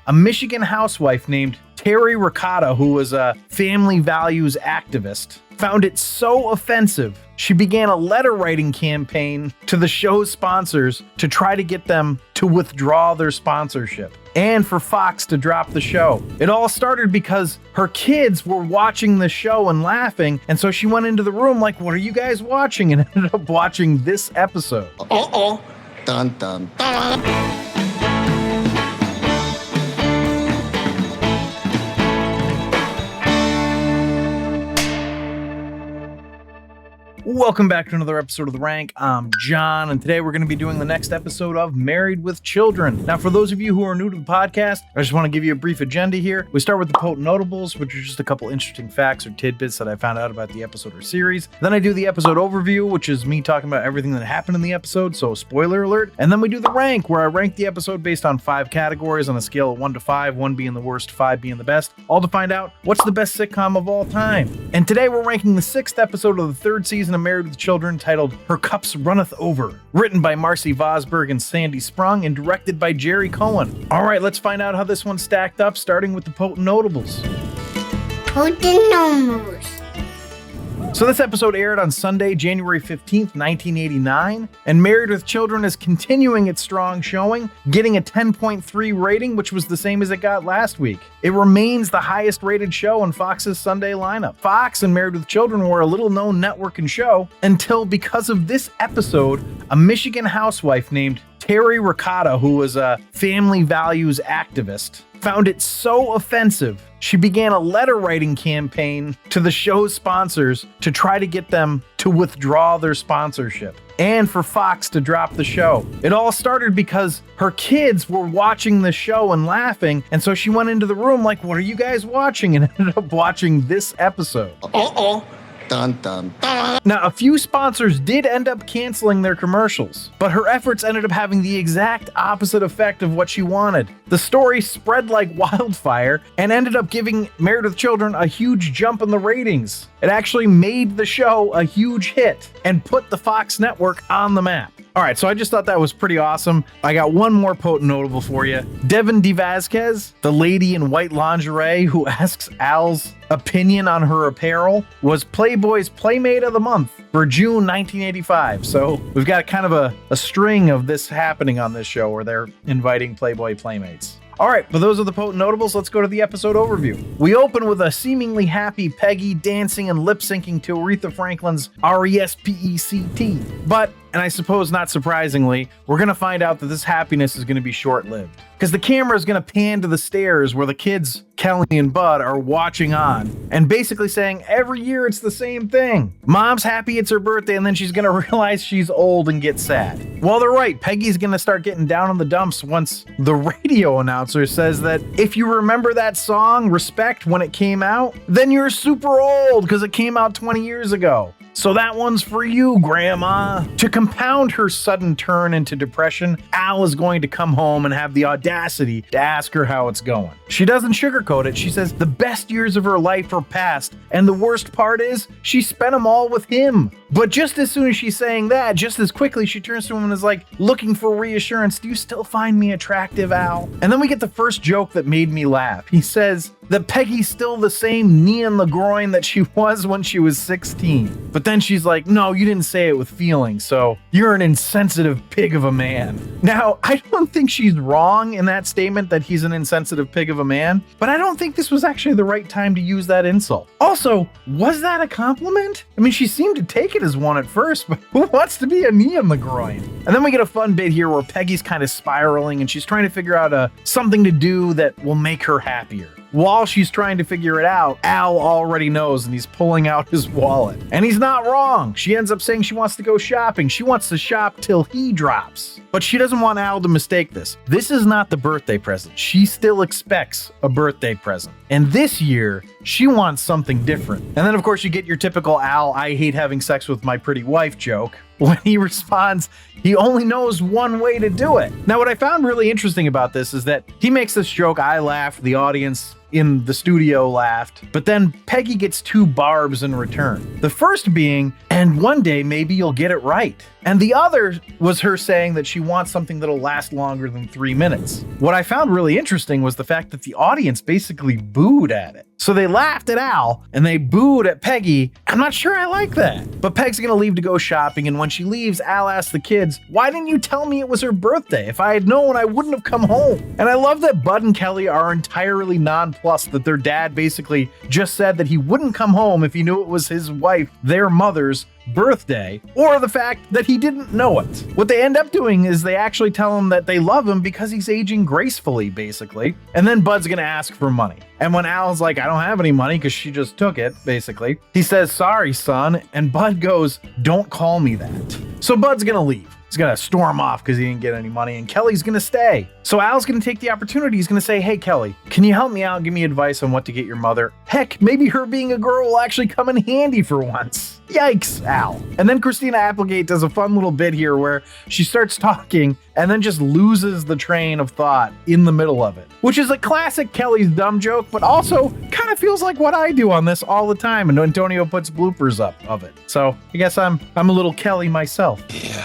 a Michigan housewife named Terry Ricotta, who was a family values activist, found it so offensive, she began a letter writing campaign to the show's sponsors to try to get them to withdraw their sponsorship and for Fox to drop the show. It all started because her kids were watching the show and laughing, and so she went into the room like, "What are you guys watching?" and ended up watching this episode. Uh-oh. Dun, dun, dun. Welcome back to another episode of The Rank. I'm John, and today we're going to be doing the next episode of Married with Children. Now, for those of you who are new to the podcast, I just want to give you a brief agenda here. We start with the potent notables, which are just a couple interesting facts or tidbits that I found out about the episode or series. Then I do the episode overview, which is me talking about everything that happened in the episode, so spoiler alert. And then we do the rank, where I rank the episode based on 5 categories on a scale of 1 to 5, 1 being the worst, 5 being the best, all to find out what's the best sitcom of all time. And today we're ranking the 6th episode of the 3rd season of Married with Children, titled Her Cups Runneth Over, written by Marcy Vosberg and Sandy Sprung and directed by Jerry Cohen. All right, let's find out how this one stacked up, starting with the potent notables. Potent notables. So this episode aired on Sunday, January 15th, 1989, and Married with Children is continuing its strong showing, getting a 10.3 rating, which was the same as it got last week. It remains the highest rated show in Fox's Sunday lineup. Fox and Married with Children were a little-known network and show until, because of this episode, a Michigan housewife named Terry Ricotta, who was a family values activist, found it so offensive, she began a letter writing campaign to the show's sponsors to try to get them to withdraw their sponsorship and for Fox to drop the show. It all started because her kids were watching the show and laughing, and so she went into the room like, "What are you guys watching?" and ended up watching this episode. Uh-oh. Dun, dun, dun. Now, a few sponsors did end up canceling their commercials, but her efforts ended up having the exact opposite effect of what she wanted. The story spread like wildfire and ended up giving Married with Children a huge jump in the ratings. It actually made the show a huge hit and put the Fox network on the map. All right, so I just thought that was pretty awesome. I got one more potent notable for you. Devin DeVazquez, the lady in white lingerie who asks Al's opinion on her apparel, was Playboy's Playmate of the Month for June 1985. So we've got kind of a string of this happening on this show where they're inviting Playboy Playmates. All right, but those are the potent notables. Let's go to the episode overview. We open with a seemingly happy Peggy dancing and lip-syncing to Aretha Franklin's R-E-S-P-E-C-T. But, and I suppose not surprisingly, we're going to find out that this happiness is going to be short-lived. Because the camera is going to pan to the stairs where the kids, Kelly and Bud, are watching on and basically saying every year it's the same thing. Mom's happy it's her birthday, and then she's going to realize she's old and get sad. Well, they're right. Peggy's going to start getting down in the dumps once the radio announcer says that if you remember that song, Respect, when it came out, then you're super old because it came out 20 years ago. So that one's for you, Grandma. To compound her sudden turn into depression, Al is going to come home and have the audacity to ask her how it's going. She doesn't sugarcoat it. She says the best years of her life are past, and the worst part is she spent them all with him. But just as soon as she's saying that, just as quickly she turns to him and is like, looking for reassurance, "Do you still find me attractive, Al?" And then we get the first joke that made me laugh. He says that Peggy's still the same knee in the groin that she was when she was 16. But then she's like, "No, you didn't say it with feeling, so you're an insensitive pig of a man." Now, I don't think she's wrong in that statement that he's an insensitive pig of a man, but I don't think this was actually the right time to use that insult. Also, was that a compliment? I mean, she seemed to take it as one at first, but who wants to be a knee in the groin? And then we get a fun bit here where Peggy's kind of spiraling and she's trying to figure out something to do that will make her happier. While she's trying to figure it out, Al already knows and he's pulling out his wallet. And he's not wrong. She ends up saying she wants to go shopping. She wants to shop till he drops. But she doesn't want Al to mistake this. This is not the birthday present. She still expects a birthday present. And this year, she wants something different. And then, of course, you get your typical Al, "I hate having sex with my pretty wife" joke. When he responds, he only knows one way to do it. Now, what I found really interesting about this is that he makes this joke, I laughed, the audience in the studio laughed, but then Peggy gets 2 barbs in return. The first being, "And one day maybe you'll get it right." and the other was her saying that she wants something that'll last longer than 3 minutes. What I found really interesting was the fact that the audience basically booed at it. So they laughed at Al and they booed at Peggy. I'm not sure I like that. But Peg's gonna leave to go shopping, and when she leaves, Al asks the kids, "Why didn't you tell me it was her birthday? If I had known, I wouldn't have come home." And I love that Bud and Kelly are entirely nonplussed that their dad basically just said that he wouldn't come home if he knew it was his wife, their mother's birthday, or the fact that he didn't know it. What they end up doing is they actually tell him that they love him because he's aging gracefully, basically. And then Bud's gonna ask for money. And when Al's like, "I don't have any money," because she just took it, basically, he says, "Sorry, son." And Bud goes, "Don't call me that." So Bud's gonna leave. He's gonna storm off because he didn't get any money, and Kelly's gonna stay. So Al's gonna take the opportunity. He's gonna say, "Hey, Kelly, can you help me out and give me advice on what to get your mother? Heck, maybe her being a girl will actually come in handy for once." Yikes, Al. And then Christina Applegate does a fun little bit here where she starts talking and then just loses the train of thought in the middle of it, which is a classic Kelly's dumb joke, but also kind of feels like what I do on this all the time, and Antonio puts bloopers up of it. So I guess I'm a little Kelly myself. Yeah.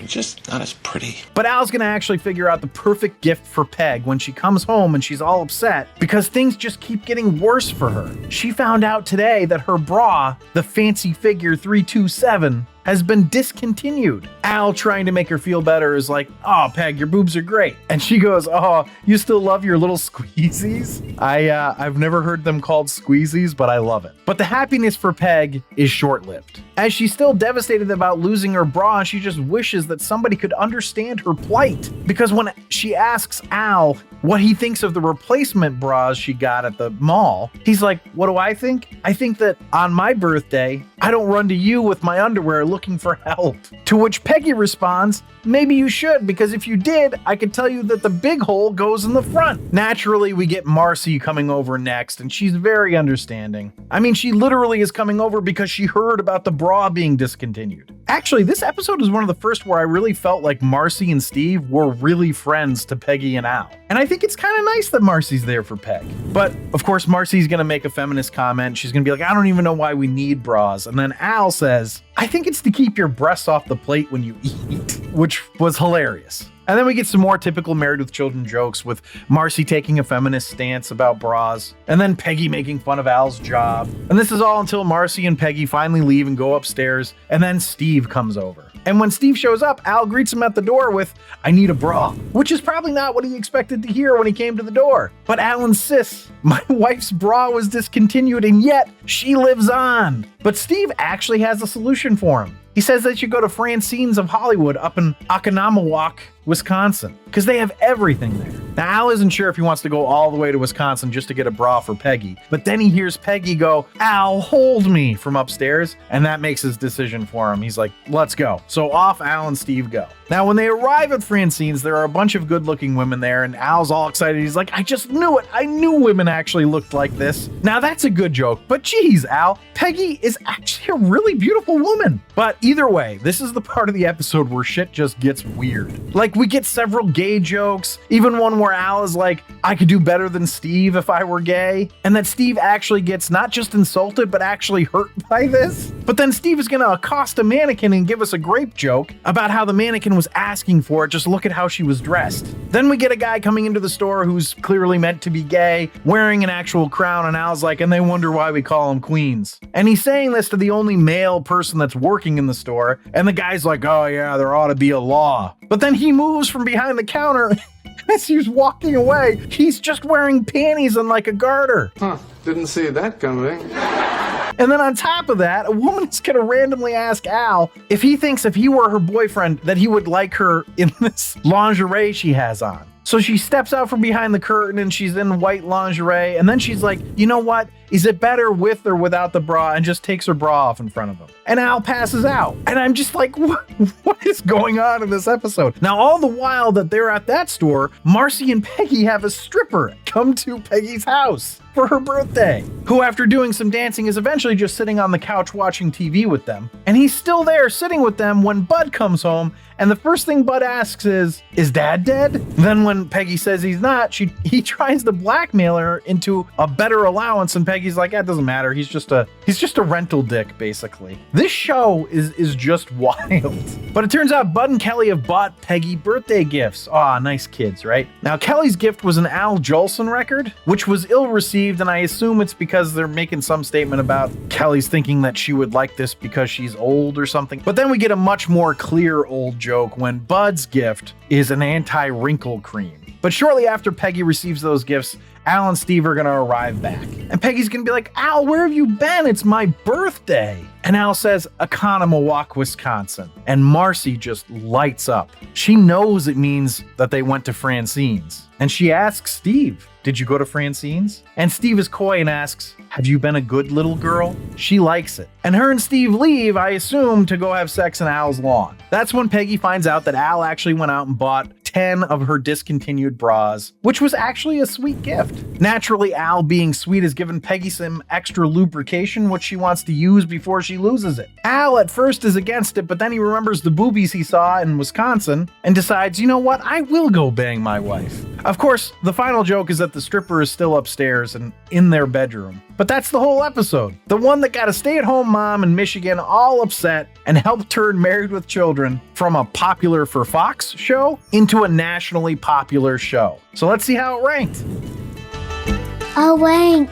Just not as pretty. But Al's gonna actually figure out the perfect gift for Peg when she comes home and she's all upset because things just keep getting worse for her. She found out today that her bra, the fancy figure 327, has been discontinued. Al, trying to make her feel better, is like, "Oh, Peg, your boobs are great." And she goes, "Oh, you still love your little squeezies?" I've never heard them called squeezies, but I love it. But the happiness for Peg is short-lived, as she's still devastated about losing her bra, and she just wishes that somebody could understand her plight. Because when she asks Al what he thinks of the replacement bras she got at the mall, he's like, "What do I think? I think that on my birthday, I don't run to you with my underwear looking for help." To which Peggy responds, "Maybe you should, because if you did, I could tell you that the big hole goes in the front." Naturally, we get Marcy coming over next, and she's very understanding. I mean, she literally is coming over because she heard about the bra being discontinued. Actually, this episode is one of the first where I really felt like Marcy and Steve were really friends to Peggy and Al. And I think it's kind of nice that Marcy's there for Peg. But of course, Marcy's gonna make a feminist comment. She's gonna be like, "I don't even know why we need bras." And then Al says, "I think it's to keep your breasts off the plate when you eat," which was hilarious. And then we get some more typical Married with Children jokes, with Marcy taking a feminist stance about bras, and then Peggy making fun of Al's job. And this is all until Marcy and Peggy finally leave and go upstairs, and then Steve comes over. And when Steve shows up, Al greets him at the door with, "I need a bra," which is probably not what he expected to hear when he came to the door. But Al insists, "My wife's bra was discontinued, and yet she lives on." But Steve actually has a solution for him. He says they should go to Francine's of Hollywood up in Oconomowoc, Wisconsin, because they have everything there. Now, Al isn't sure if he wants to go all the way to Wisconsin just to get a bra for Peggy, but then he hears Peggy go, "Al, hold me," from upstairs, and that makes his decision for him. He's like, "Let's go." So off Al and Steve go. Now, when they arrive at Francine's, there are a bunch of good-looking women there, and Al's all excited. He's like, "I just knew it. I knew women actually looked like this." Now, that's a good joke, but geez, Al, Peggy is actually a really beautiful woman. But either way, this is the part of the episode where shit just gets weird. Like, we get several gay jokes, even one where Al is like, "I could do better than Steve if I were gay," and that Steve actually gets not just insulted, but actually hurt by this. But then Steve is gonna accost a mannequin and give us a grape joke about how the mannequin was asking for it. Just look at how she was dressed. Then we get a guy coming into the store who's clearly meant to be gay, wearing an actual crown, and Al's like, "And they wonder why we call them queens." And he's saying this to the only male person that's working in the store, and the guy's like, "Oh yeah, there ought to be a law." But then he moves from behind the counter. As he's walking away, he's just wearing panties and like a garter. Didn't see that coming. And then on top of that, a woman is going to randomly ask Al if he thinks if he were her boyfriend that he would like her in this lingerie she has on. So she steps out from behind the curtain and she's in white lingerie. And then she's like, "You know what? Is it better with or without the bra?" And just takes her bra off in front of him. And Al passes out. And I'm just like, what is going on in this episode? Now, all the while that they're at that store, Marcy and Peggy have a stripper come to Peggy's house for her birthday, who, after doing some dancing, is eventually just sitting on the couch watching TV with them. And he's still there sitting with them when Bud comes home, and the first thing Bud asks is Dad dead? Then when Peggy says he's not, he tries to blackmail her into a better allowance, and Peggy Peggy's like, it doesn't matter. He's just a rental dick, basically. This show is just wild. But it turns out Bud and Kelly have bought Peggy birthday gifts. Aw, nice kids, right? Now, Kelly's gift was an Al Jolson record, which was ill-received, and I assume it's because they're making some statement about Kelly's thinking that she would like this because she's old or something. But then we get a much more clear old joke when Bud's gift is an anti-wrinkle cream. But shortly after Peggy receives those gifts, Al and Steve are gonna arrive back. And Peggy's gonna be like, Al, where have you been? It's my birthday. And Al says, Oconomowoc, Wisconsin. And Marcy just lights up. She knows it means that they went to Francine's. And she asks Steve, did you go to Francine's? And Steve is coy and asks, have you been a good little girl? She likes it. And her and Steve leave, I assume, to go have sex in Al's lawn. That's when Peggy finds out that Al actually went out and bought 10 of her discontinued bras, which was actually a sweet gift. Naturally, Al, being sweet, has given Peggy some extra lubrication, which she wants to use before she loses it. Al at first is against it, but then he remembers the boobies he saw in Wisconsin and decides, you know what, I will go bang my wife. Of course, the final joke is that the stripper is still upstairs and in their bedroom. But that's the whole episode. The one that got a stay-at-home mom in Michigan all upset and helped turn Married with Children from a popular for Fox show into a nationally popular show. So let's see how it ranked. Oh, wait.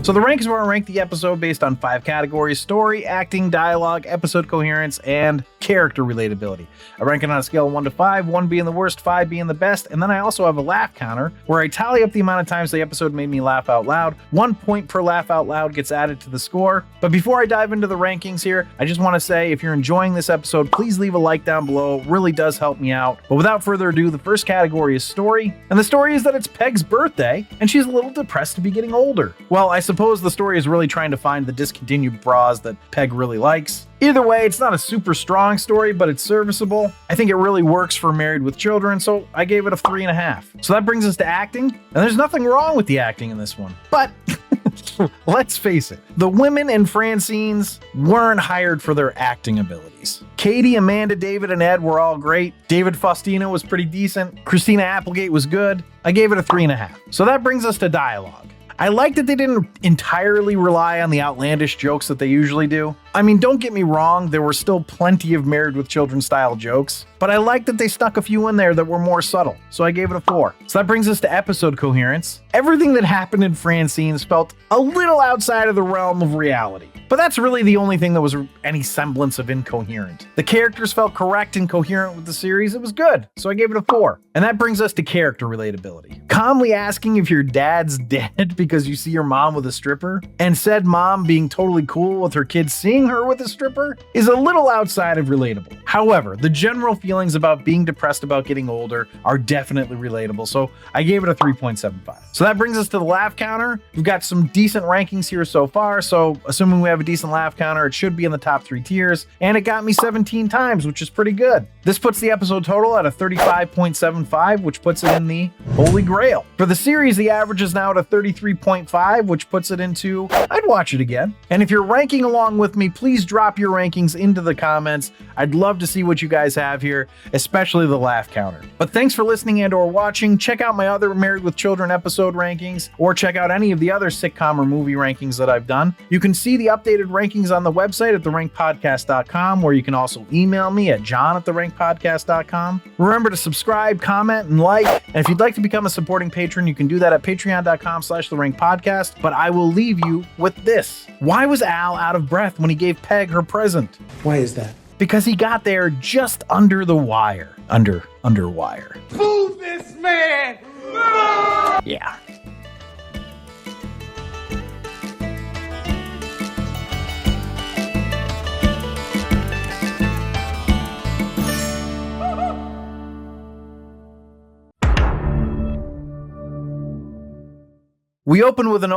So the ranks were ranked the episode based on 5 categories: story, acting, dialogue, episode coherence, and character relatability. I rank it on a scale of 1 to 5, 1 being the worst, 5 being the best, and then I also have a laugh counter where I tally up the amount of times the episode made me laugh out loud. 1 point per laugh out loud gets added to the score. But before I dive into the rankings here, I just want to say if you're enjoying this episode, please leave a like down below. It really does help me out. But without further ado, the first category is story, and the story is that it's Peg's birthday, and she's a little depressed to be getting older. Well, I suppose the story is really trying to find the discontinued bras that Peg really likes. Either way, it's not a super strong story, but it's serviceable. I think it really works for Married with Children, so I gave it a 3.5. So that brings us to acting, and there's nothing wrong with the acting in this one. But let's face it, the women in Francine's weren't hired for their acting abilities. Katie, Amanda, David, and Ed were all great. David Faustino was pretty decent. Christina Applegate was good. I gave it a 3.5. So that brings us to dialogue. I like that they didn't entirely rely on the outlandish jokes that they usually do. I mean, don't get me wrong, there were still plenty of Married with Children style jokes, but I like that they stuck a few in there that were more subtle, so I gave it a 4. So that brings us to episode coherence. Everything that happened in Francine's felt a little outside of the realm of reality, but that's really the only thing that was any semblance of incoherent. The characters felt correct and coherent with the series. It was good, so I gave it a 4. And that brings us to character relatability. Calmly asking if your dad's dead because you see your mom with a stripper, and said mom being totally cool with her kids seeing her with a stripper, is a little outside of relatable. However, the general feelings about being depressed about getting older are definitely relatable, so I gave it a 3.75. So that brings us to the laugh counter. We've got some decent rankings here so far, so assuming we have a decent laugh counter, it should be in the top 3 tiers, and it got me 17 times, which is pretty good. This puts the episode total at a 35.75, which puts it in the Holy Grail. For the series, the average is now at a 33.5, which puts it into, I'd watch it again. And if you're ranking along with me, please drop your rankings into the comments. I'd love to see what you guys have here, especially the laugh counter. But thanks for listening and or watching. Check out my other Married with Children episode rankings, or check out any of the other sitcom or movie rankings that I've done. You can see the updated rankings on the website at therankedpodcast.com, where you can also email me at john@therankedpodcast.com. Remember to subscribe, comment, and like. And if you'd like to become a supporting patron, you can do that at patreon.com/therankedpodcast. But I will leave you with this. Why was Al out of breath when he gave Peg her present? Why is that? Because he got there just under the wire. Under wire. Move this man! Yeah. We open with an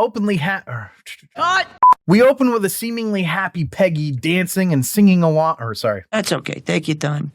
We open with a seemingly happy Peggy dancing and singing That's okay. Take your time.